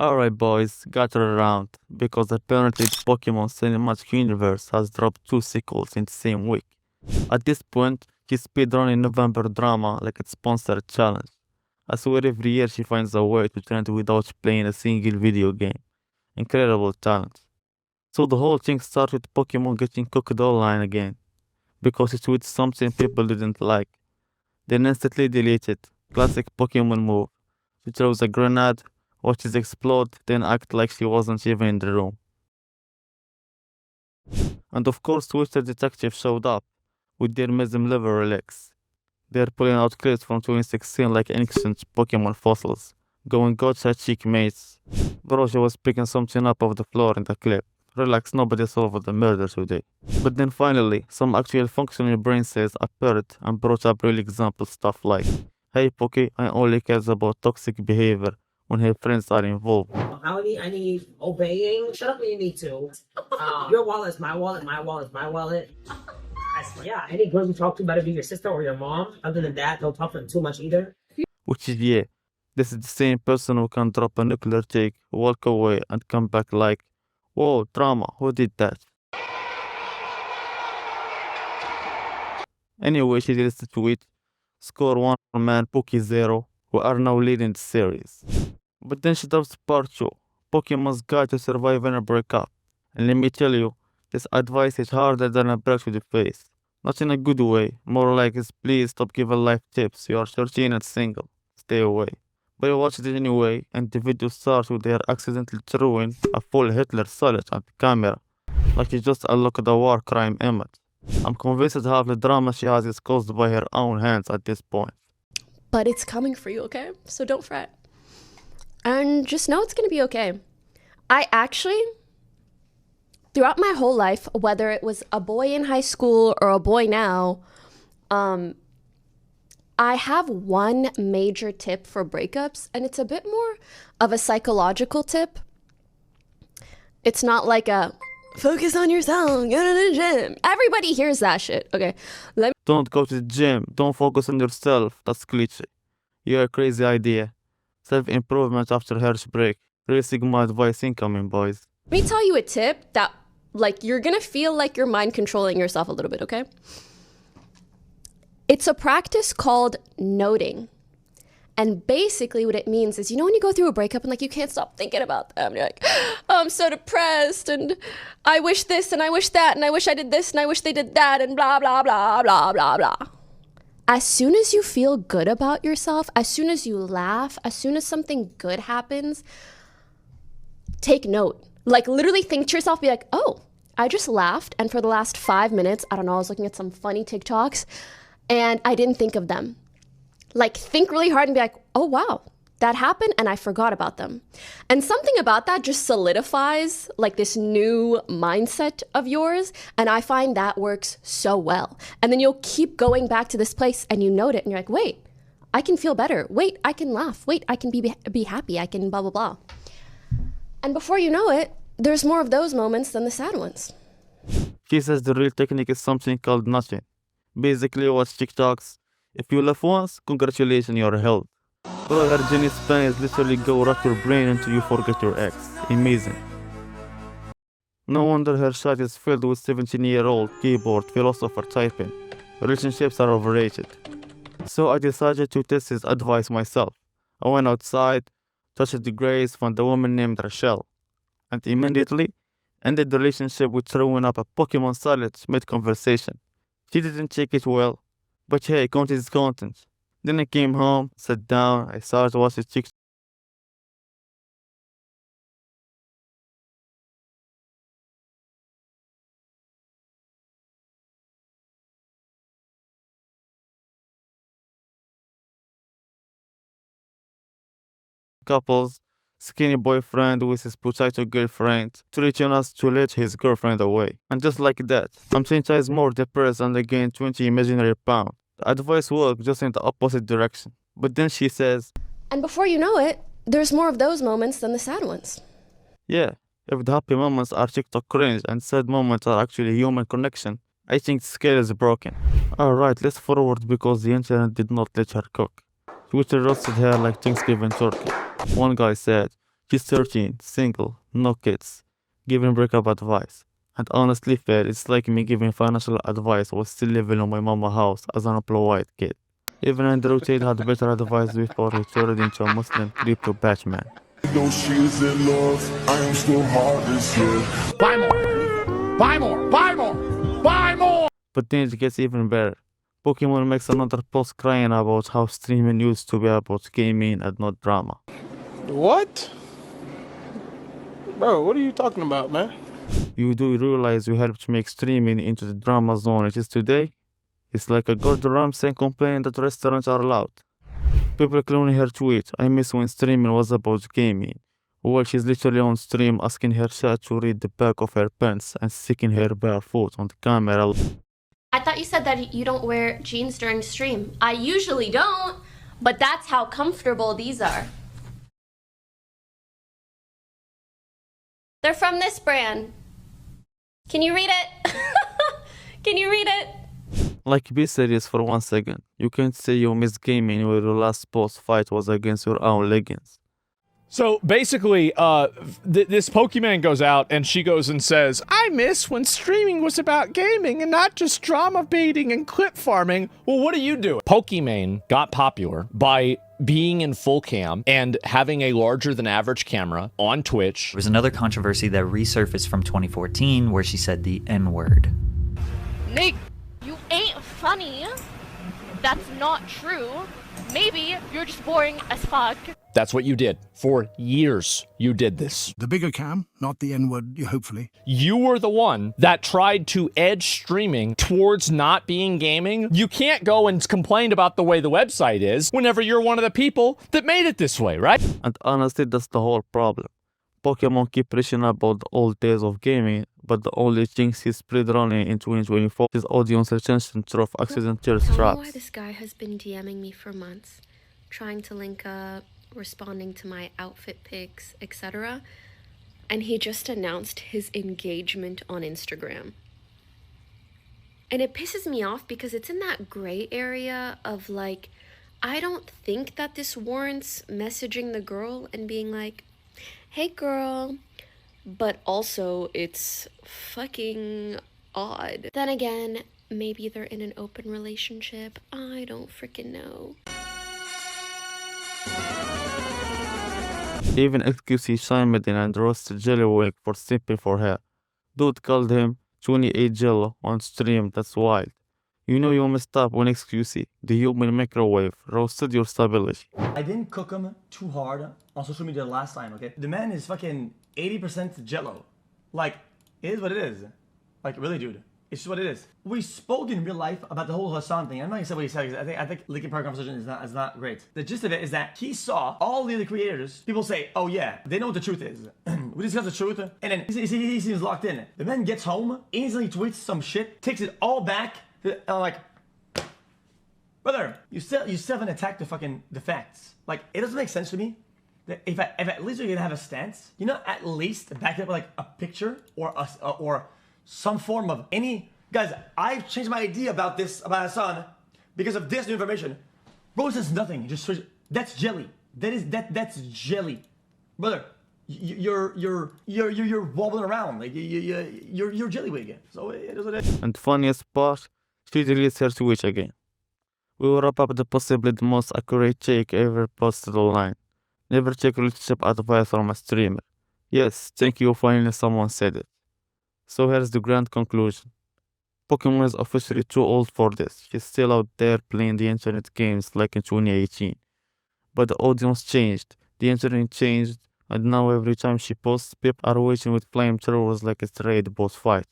Alright boys, gather around, because apparently the Pokemon Cinematic Universe has dropped 2 sequels in the same week. At this point, she's speedrunning November drama like it's sponsored challenge. I swear every year she finds a way to trend without playing a single video game. Incredible talent. So the whole thing started with Pokemon getting cooked online again, because it tweeted something people didn't like. Then instantly deleted. Classic Pokemon move. She throws a grenade, watches explode, then act like she wasn't even in the room. And of course Twister Detective showed up, with their Mesm level relics. They're pulling out clips from 2016 like ancient Pokemon fossils, going gotcha cheek mates. Bro, she was picking something up off the floor in the clip. Relax, nobody solved the murder today. But then finally, some actual functional brain cells appeared and brought up real example stuff like, hey Poki, I only cares about toxic behavior when her friends are involved. I need obeying. Shut up when you need to. Your wallet is my wallet. My wallet is my wallet. I swear, yeah, any girl you talk to better be your sister or your mom. Other than that, don't talk to them too much either. Which is, yeah, this is the same person who can drop a nuclear take, walk away, and come back like, whoa, drama, who did that? Anyway, she deletes the tweet, score 1 man Poki 0, who are now leading the series. But then she drops part 2, Pokemon's Guide to Survive in a Breakup. And let me tell you, this advice is harder than a break to the face. Not in a good way, more like it's please stop giving life tips, you are 13 and single, stay away. But I watched it anyway, and the video starts with her accidentally throwing a full Hitler salute at the camera, like she just unlocked a war crime image. I'm convinced that half the drama she has is caused by her own hands at this point. But it's coming for you, okay? So don't fret. And just know it's gonna be okay. I actually, throughout my whole life, whether it was a boy in high school or a boy now, I have one major tip for breakups, and it's a bit more of a psychological tip. It's not like a focus on yourself, go to the gym. Everybody hears that shit, okay? Don't go to the gym, don't focus on yourself, that's cliche. You're a crazy idea. Self-improvement after heartbreak. Real Sigma advice incoming, boys. Let me tell you a tip that, like, you're gonna feel like you're mind controlling yourself a little bit, okay? It's a practice called noting. And basically what it means is, you know when you go through a breakup and like you can't stop thinking about them. You're like, oh, I'm so depressed and I wish this and I wish that and I wish I did this and I wish they did that and blah, blah, blah, blah, blah, blah. As soon as you feel good about yourself, as soon as you laugh, as soon as something good happens, take note. Like literally think to yourself, be like, oh, I just laughed and for the last 5 minutes, I don't know, I was looking at some funny TikToks and I didn't think of them. Like think really hard and be like, oh wow, that happened and I forgot about them. And something about that just solidifies like this new mindset of yours. And I find that works so well. And then you'll keep going back to this place and you note it and you're like, wait, I can feel better. Wait, I can laugh. Wait, I can be happy. I can blah, blah, blah. And before you know it, there's more of those moments than the sad ones. She says the real technique is something called nudging. Basically, watch TikToks. If you laugh once, congratulations, you're held. Bro, her genius plan is literally go rock your brain until you forget your ex. Amazing. No wonder her chat is filled with 17-year-old keyboard philosopher typing. Relationships are overrated. So I decided to test his advice myself. I went outside, touched the grass, found a woman named Rachel, and immediately ended the relationship with throwing up a Pokemon salad mid-conversation. She didn't take it well, but hey, content is content. Then I came home, sat down, I started watching TikTok. Couples, skinny boyfriend with his potato girlfriend, treating us to let his girlfriend away. And just like that, I'm 10 times more depressed and I gained 20 imaginary pounds. The advice worked just in the opposite direction. But then she says, and before you know it, there's more of those moments than the sad ones. yeah, if the happy moments are TikTok cringe and sad moments are actually human connection, I think the scale is broken. Alright, let's forward because the internet did not let her cook. Twitter roasted her like Thanksgiving turkey. One guy said, She's 13, single, no kids, giving breakup advice. And honestly fair, it's like me giving financial advice while still living on my mama house as an unemployed kid. Even Andrew Tate had better advice before he turned into a Muslim crypto Batman. Though she is in love, I am still hard as hell. Buy more! Buy more! Buy more! Buy more! But then it gets even better. Pokimane makes another post crying about how streaming used to be about gaming and not drama. What? Bro, what are you talking about, man? You do realize you helped make streaming into the drama zone it is today? It's like a Gordon Ramsay complaining that restaurants are loud. People cloning her tweet, I miss when streaming was about gaming. While she's literally on stream asking her chat to read the back of her pants and sticking her bare foot on the camera. I thought you said that you don't wear jeans during stream. I usually don't, but that's how comfortable these are. They're from this brand. Can you read it? Can you read it? Like, be serious for 1 second. You can't say you miss gaming where your last boss fight was against your own leggings. So basically, this Pokimane goes out and she goes and says, I miss when streaming was about gaming and not just drama baiting and clip farming. Well, what do you do? Pokimane got popular by being in full cam and having a larger than average camera on Twitch. There was another controversy that resurfaced from 2014 where she said the N-word. Nick, you ain't funny. That's not true. Maybe you're just boring as fuck. That's what you did. For years, you did this. The bigger cam, not the N-word, hopefully. You were the one that tried to edge streaming towards not being gaming. You can't go and complain about the way the website is whenever you're one of the people that made it this way, right? And honestly, that's the whole problem. Pokemon keep preaching about the old days of gaming, but the only thing he's speedrunning in 2024 is audience retention through accidental I don't know traps. why this guy has been DMing me for months, trying to link up, responding to my outfit pics, etc. And he just announced his engagement on Instagram. And it pisses me off because it's in that gray area of like, I don't think that this warrants messaging the girl and being like, hey girl, but also it's fucking odd. Then again, maybe they're in an open relationship. I don't freaking know. Even XQC chimed in and roasted Jellywick for simping for her. Dude called him 28 Jello on stream, that's wild. You know you messed up when XQC, the human microwave, roasted your stability. I didn't cook him too hard on social media last time, okay? The man is fucking 80% Jello. Like, it is what it is. Like, really, dude. It's just what it is. We spoke in real life about the whole Hassan thing. I'm not gonna say what he said. I think Linkin Park conversation is not great. The gist of it is that he saw all the other creators. People say, oh yeah, they know what the truth is. We discuss the truth, and then he seems locked in. The man gets home, instantly tweets some shit, takes it all back, and I'm like, brother, you still haven't attacked the facts. Like, it doesn't make sense to me that if at least you're gonna have a stance, you know, at least back it up with like a picture or some form of any. Guys, I've changed my idea about Hassan because of this new information. Bro says nothing. Just switch. That's jelly. That's jelly, brother. You're wobbling around like you're Jellywig. So it is what it is. And funniest part, she deletes her Twitch again. We will wrap up the possibly the most accurate take ever posted online. Never take relationship advice from a streamer. Yes, thank you, finally someone said it. So here's the grand conclusion. Pokemon is officially too old for this. She's still out there playing the internet games like in 2018. But the audience changed, the internet changed, and now every time she posts, people are waiting with flamethrowers like it's a raid boss fight.